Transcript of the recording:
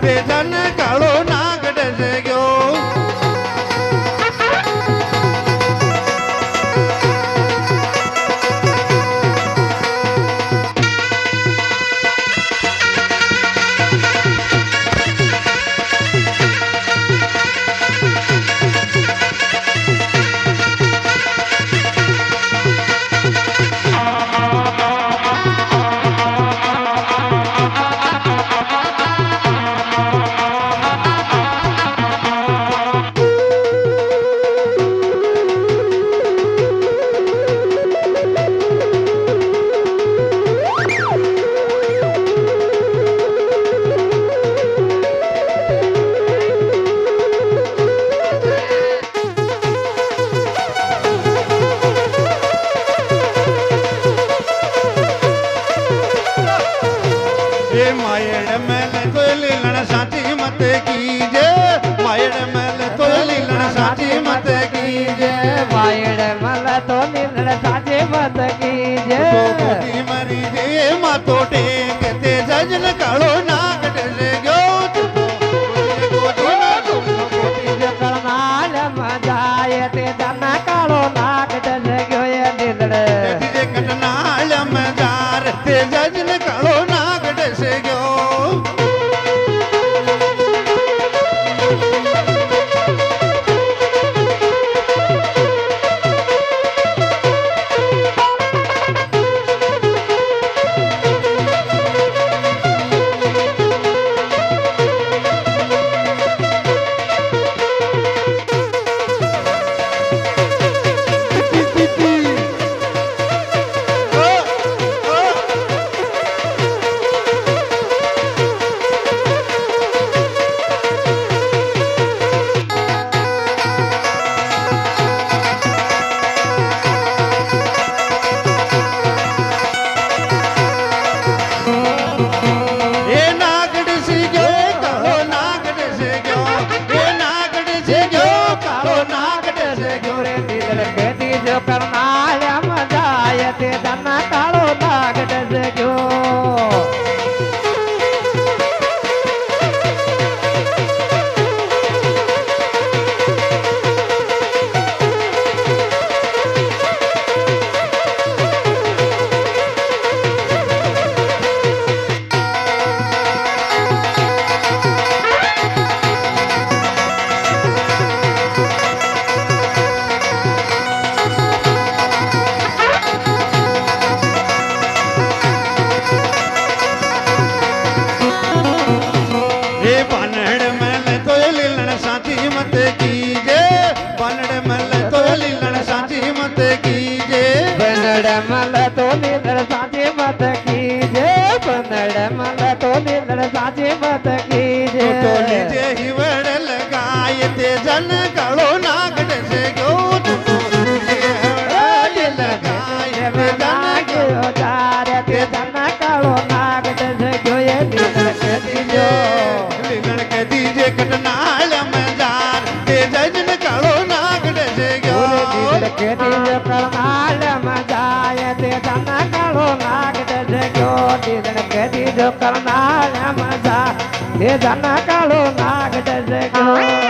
તે જન કાળો નાગ ડસે ગયો मायड़ मैल तो लीलन साची मत कीजे मायड़ मैल तो लीलन साची मत कीजे मायड़ मैल तो लीलन साची मत कीजे तो मरी जे मातो टेक ते जजन काळो नाग डसे गयो करनाल मजाय ते जन काळो नाग डसे गयो ये लीलड़ ते कटनाल मजार ते जजन काळो नाग डसे गयो करनाल मजाय ते जन काळो नाग डसे गयो मत कीजे बनड़ मल तो लीलन साची मत कीजे बनड़ मल तो लीलन साची मत कीजे बनड़ मल तो लीलन साची मत कीजे तो लीजे हिवड़ लगाए ते जन काळो नाग डसे गयो लगाए ते जन गयो तारे ते जन काळो नाग डसे गयो ये लीलन के दीजो लीलन के दीजे कटनाल जजन काळो नाग डसे गयो के दीज करनाल मजाय ते जन काळो नाग डसे गयो दीदन के दीज करनाल मजा ते जन काळो नाग डसे गयो